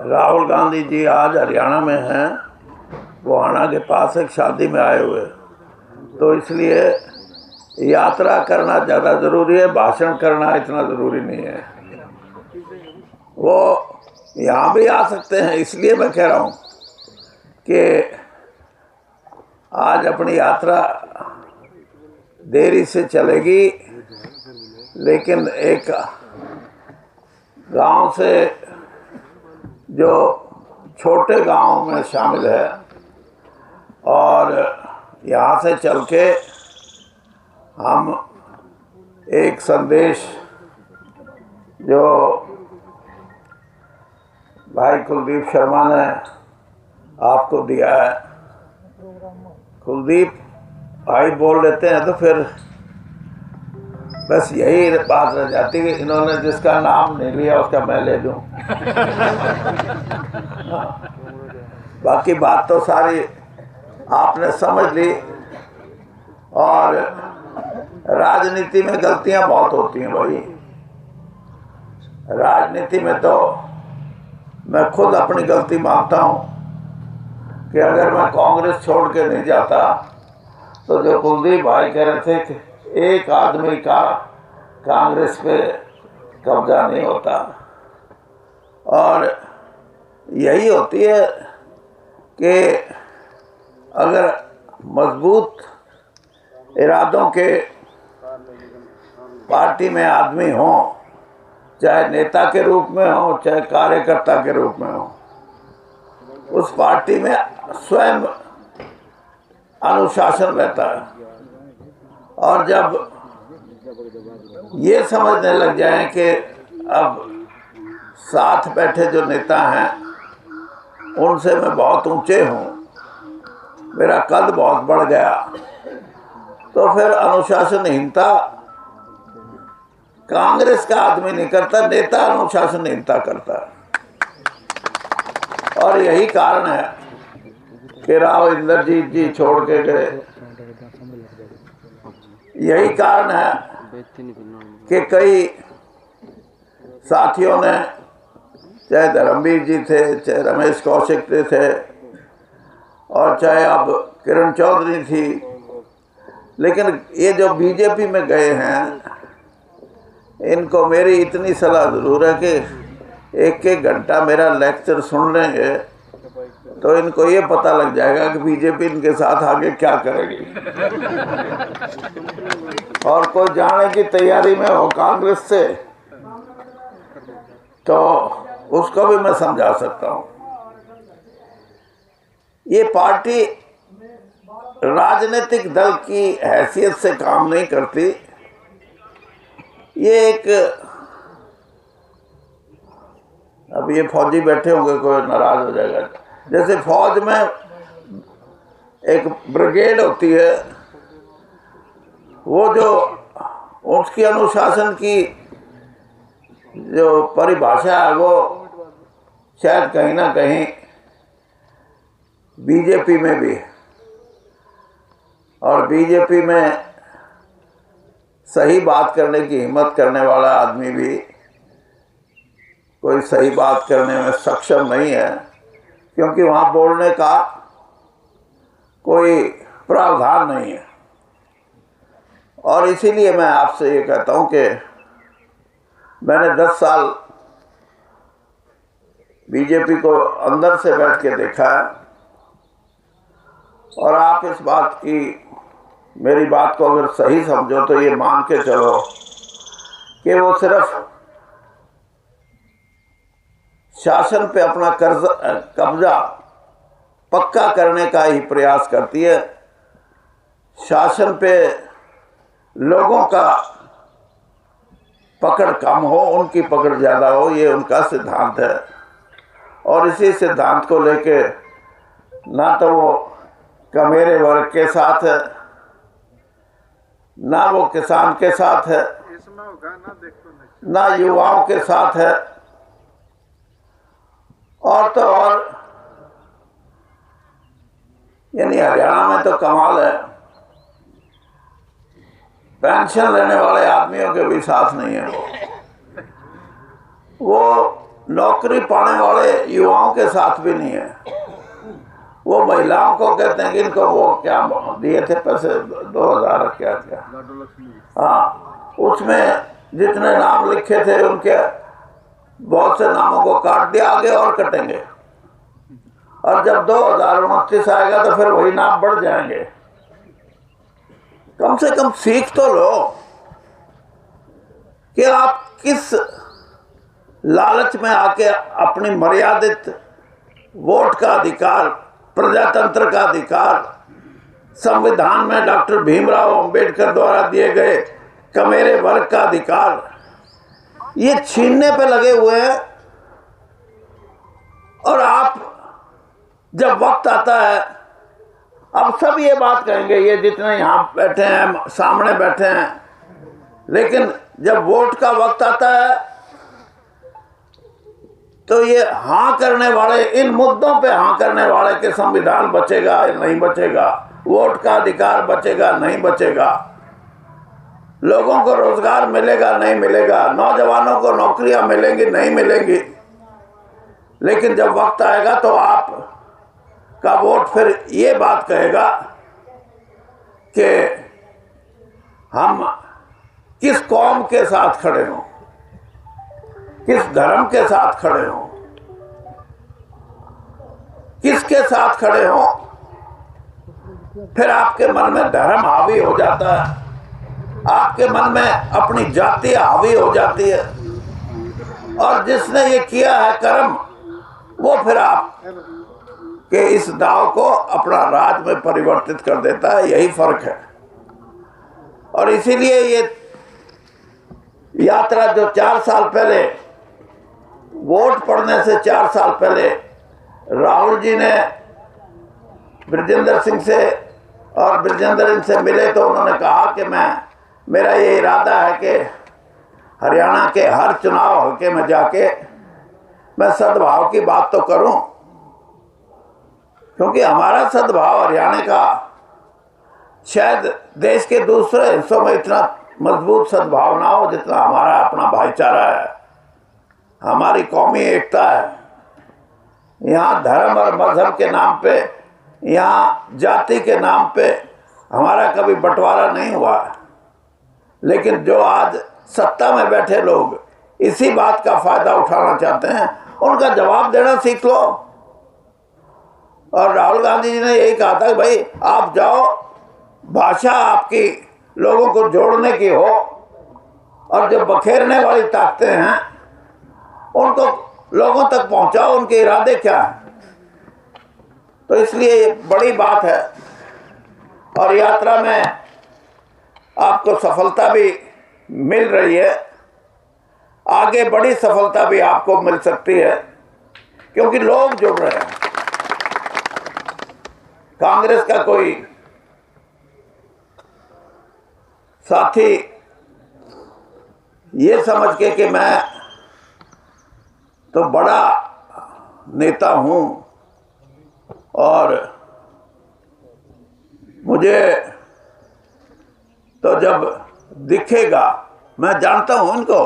राहुल गांधी जी आज हरियाणा में हैं, गोहाना के पास एक शादी में आए हुए, तो इसलिए यात्रा करना ज़्यादा ज़रूरी है, भाषण करना इतना ज़रूरी नहीं है। वो यहाँ भी आ सकते हैं, इसलिए मैं कह रहा हूँ कि आज अपनी यात्रा देरी से चलेगी, लेकिन एक गांव से जो छोटे गांव में शामिल है और यहाँ से चल के हम एक संदेश जो भाई कुलदीप शर्मा ने आपको दिया है, कुलदीप भाई बोल लेते हैं तो फिर बस यही बात रह जाती है कि इन्होंने जिसका नाम नहीं लिया उसका मैं ले लूं। बाकी बात तो सारी आपने समझ ली। और राजनीति में गलतियां बहुत होती हैं भाई। राजनीति में तो मैं खुद अपनी गलती मानता हूं कि अगर मैं कांग्रेस छोड़ के नहीं जाता तो जो कुलदीप भाई कह रहे थे कि एक आदमी का कांग्रेस पे कब्जा नहीं होता, और यही होती है कि अगर मजबूत इरादों के पार्टी में आदमी हो, चाहे नेता के रूप में हो चाहे कार्यकर्ता के रूप में हो, उस पार्टी में स्वयं अनुशासन रहता है। और जब ये समझने लग जाएं कि अब साथ बैठे जो नेता हैं उनसे मैं बहुत ऊंचे हूँ, मेरा कद बहुत बढ़ गया, तो फिर अनुशासनहीनता कांग्रेस का आदमी नहीं करता, नेता अनुशासनहीनता करता है। और यही कारण है कि राव इंद्रजीत जी छोड़ के गए। यही कारण है कि कई साथियों ने, चाहे धर्मवीर जी थे, चाहे रमेश कौशिक थे, और चाहे अब किरण चौधरी थी, लेकिन ये जो बीजेपी में गए हैं, इनको मेरी इतनी सलाह ज़रूर है कि एक एक घंटा मेरा लेक्चर सुन लेंगे तो इनको ये पता लग जाएगा कि बीजेपी इनके साथ आगे क्या करेगी। और कोई जाने की तैयारी में हो कांग्रेस से तो उसको भी मैं समझा सकता हूँ। ये पार्टी राजनीतिक दल की हैसियत से काम नहीं करती। ये एक, अब ये फौजी बैठे होंगे, कोई नाराज हो जाएगा, जैसे फौज में एक ब्रिगेड होती है, वो जो उसकी अनुशासन की जो परिभाषा है वो शायद कहीं ना कहीं बीजेपी में भी है। और बीजेपी में सही बात करने की हिम्मत करने वाला आदमी भी कोई सही बात करने में सक्षम नहीं है, क्योंकि वहाँ बोलने का कोई प्रावधान नहीं है। और इसीलिए मैं आपसे ये कहता हूँ कि मैंने 10 साल बीजेपी को अंदर से बैठ के देखा है, और आप इस बात की, मेरी बात को अगर सही समझो तो ये मान के चलो कि वो सिर्फ शासन पे अपना कब्जा पक्का करने का ही प्रयास करती है। शासन पे लोगों का पकड़ कम हो, उनकी पकड़ ज़्यादा हो, ये उनका सिद्धांत है। और इसी सिद्धांत को लेके ना तो वो कमेरे वर्ग के साथ है, ना वो किसान के साथ है, ना युवाओं के साथ है। और तो और यानी हरियाणा में तो कमाल है, पेंशन लेने वाले आदमियों के भी साथ नहीं है। वो नौकरी पाने वाले युवाओं के साथ भी नहीं है। वो महिलाओं को कहते हैं कि इनको वो क्या दिए थे पैसे 2000 क्या क्या, हाँ, उसमें जितने नाम लिखे थे उनके बहुत से नामों को काट दिया, आगे और कटेंगे। और जब 2029 आएगा तो फिर वही नाम बढ़ जाएंगे। कम से कम सीख तो लो कि आप किस लालच में आके अपनी मर्यादित वोट का अधिकार, प्रजातंत्र का अधिकार, संविधान में डॉक्टर भीमराव अंबेडकर द्वारा दिए गए कमेरे वर्ग का अधिकार, ये छीनने पे लगे हुए हैं। और आप जब वक्त आता है, अब सब ये बात कहेंगे, ये जितने यहाँ बैठे हैं, सामने बैठे हैं, लेकिन जब वोट का वक्त आता है तो ये हाँ करने वाले, इन मुद्दों पे हाँ करने वाले के संविधान बचेगा या नहीं बचेगा, वोट का अधिकार बचेगा नहीं बचेगा, लोगों को रोजगार मिलेगा नहीं मिलेगा, नौजवानों को नौकरियां मिलेंगी नहीं मिलेंगी। लेकिन जब वक्त आएगा तो आप का वोट फिर ये बात कहेगा कि हम किस कौम के साथ खड़े हों, किस धर्म के साथ खड़े हों, किसके साथ खड़े हों। फिर आपके मन में धर्म हावी हो जाता है, आपके मन में अपनी जाति हावी हो जाती है, और जिसने ये किया है कर्म, वो फिर आप के इस दाव को अपना राज में परिवर्तित कर देता है। यही फर्क है। और इसीलिए ये यात्रा जो 4 साल पहले, वोट पड़ने से 4 साल पहले राहुल जी ने बृजेंद्र सिंह से और बृजेंद्र इनसे मिले, तो उन्होंने कहा कि मेरा ये इरादा है कि हरियाणा के हर चुनाव हल्के में जाके मैं सद्भाव की बात तो करूं, क्योंकि हमारा सद्भाव हरियाणा का शायद देश के दूसरे हिस्सों में इतना मजबूत सद्भाव ना हो जितना हमारा अपना भाईचारा है, हमारी कौमी एकता है। यहाँ धर्म और मजहब के नाम पे, यहाँ जाति के नाम पे हमारा कभी बंटवारा नहीं हुआ है। लेकिन जो आज सत्ता में बैठे लोग इसी बात का फायदा उठाना चाहते हैं, उनका जवाब देना सीख लो। और राहुल गांधी जी ने यही कहा था कि भाई आप जाओ, भाषा आपकी लोगों को जोड़ने की हो, और जो बखेरने वाली ताकतें हैं उनको लोगों तक पहुंचाओ, उनके इरादे क्या हैं। तो इसलिए ये बड़ी बात है। और यात्रा में आपको सफलता भी मिल रही है, आगे बड़ी सफलता भी आपको मिल सकती है, क्योंकि लोग जुड़ रहे हैं। कांग्रेस का कोई साथी ये समझ के कि मैं तो बड़ा नेता हूं और मुझे तो जब दिखेगा, मैं जानता हूं इनको,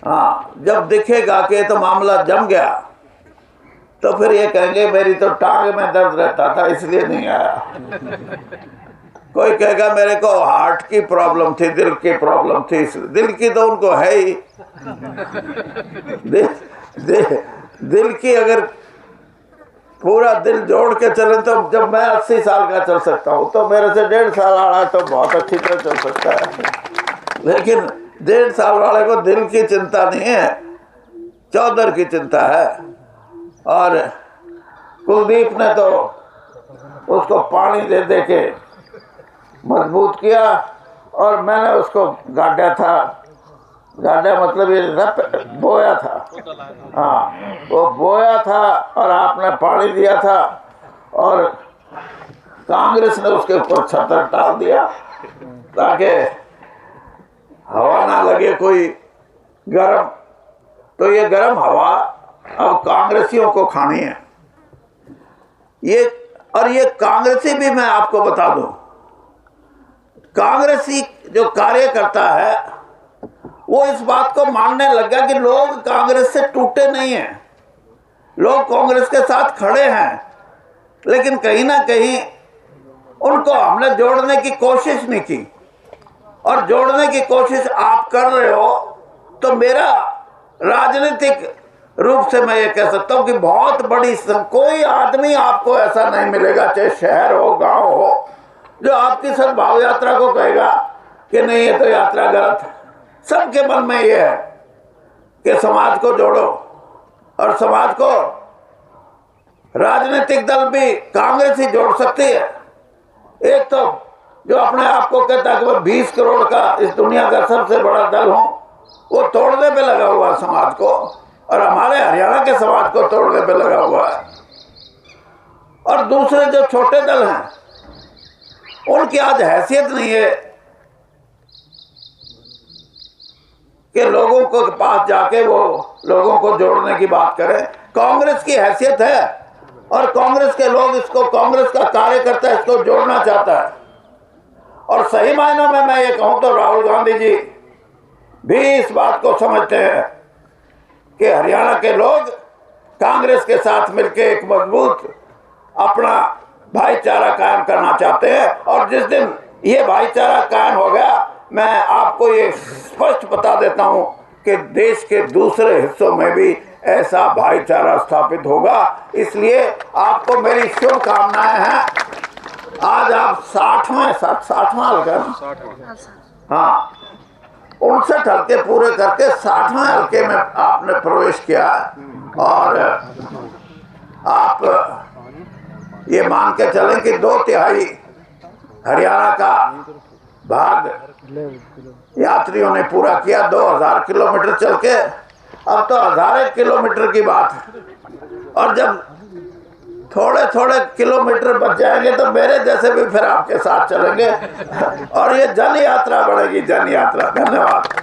हाँ, जब दिखेगा कि तो मामला जम गया तो फिर ये कहेंगे मेरी तो टांग में दर्द रहता था इसलिए नहीं आया। कोई कहेगा मेरे को हार्ट की प्रॉब्लम थी, दिल की प्रॉब्लम थी, दिल की तो उनको है ही। दिल की अगर पूरा दिल जोड़ के चले तो जब मैं 80 साल का चल सकता हूँ तो मेरे से 1.5 साल वाला तो बहुत अच्छी तरह चल सकता है। लेकिन 1.5 साल वाले को दिल की चिंता नहीं है, चौधर की चिंता है। और कुलदीप ने तो उसको पानी दे दे के मजबूत किया, और मैंने उसको गाड़ा था, गाड़ा मतलब ये बोया था, हाँ, वो बोया था और आपने पानी दिया था, और कांग्रेस ने उसके ऊपर छतर डाल दिया ताकि हवा ना लगे कोई गरम। तो ये गरम हवा अब कांग्रेसियों को खानी है। ये कांग्रेसी भी मैं आपको बता दूं, कांग्रेसी जो कार्य करता है वो इस बात को मानने लग गया कि लोग कांग्रेस से टूटे नहीं हैं, लोग कांग्रेस के साथ खड़े हैं, लेकिन कहीं ना कहीं उनको हमने जोड़ने की कोशिश नहीं की। और जोड़ने की कोशिश आप कर रहे हो, तो मेरा राजनीतिक रूप से मैं ये कह सकता हूँ कि बहुत बड़ी, कोई आदमी आपको ऐसा नहीं मिलेगा, चाहे शहर हो गांव हो, जो आपकी सद्भाव यात्रा को कहेगा कि नहीं ये तो यात्रा गलत है। सबके मन में ये है कि समाज को जोड़ो, और समाज को राजनीतिक दल भी कांग्रेस ही जोड़ सकती है। एक तो जो अपने आप को कहता है कि मैं 20 करोड़ का इस दुनिया का सबसे बड़ा दल हूं, वो तोड़ने पे लगा हुआ है समाज को, और हमारे हरियाणा के समाज को तोड़ने पे लगा हुआ है। और दूसरे जो छोटे दल हैं, उनकी आज हैसियत नहीं है कि लोगों को पास जाके वो लोगों को जोड़ने की बात करें। कांग्रेस की हैसियत है, और कांग्रेस के लोग इसको, कांग्रेस का कार्यकर्ता इसको जोड़ना चाहता है। और सही मायनों में मैं ये कहूं तो राहुल गांधी जी भी इस बात को समझते हैं कि हरियाणा के लोग कांग्रेस के साथ मिलकर एक मजबूत अपना भाईचारा कायम करना चाहते हैं। और जिस दिन ये भाईचारा कायम हो गया, मैं आपको ये स्पष्ट बता देता हूं कि देश के दूसरे हिस्सों में भी ऐसा भाईचारा स्थापित होगा। इसलिए आपको मेरी शुभकामनाएं हैं। आज आप 60वां हल्का, हाँ 59 हल्के पूरे करके 60वें हल्के में आपने प्रवेश किया, और आप ये मान के चलें कि 2/3 हरियाणा का भाग यात्रियों ने पूरा किया। 2000 किलोमीटर चल के, अब तो 1000 किलोमीटर की बात है। और जब थोड़े थोड़े किलोमीटर बच जाएंगे तो मेरे जैसे भी फिर आपके साथ चलेंगे, और ये जन यात्रा बढ़ेगी, जन यात्रा। धन्यवाद।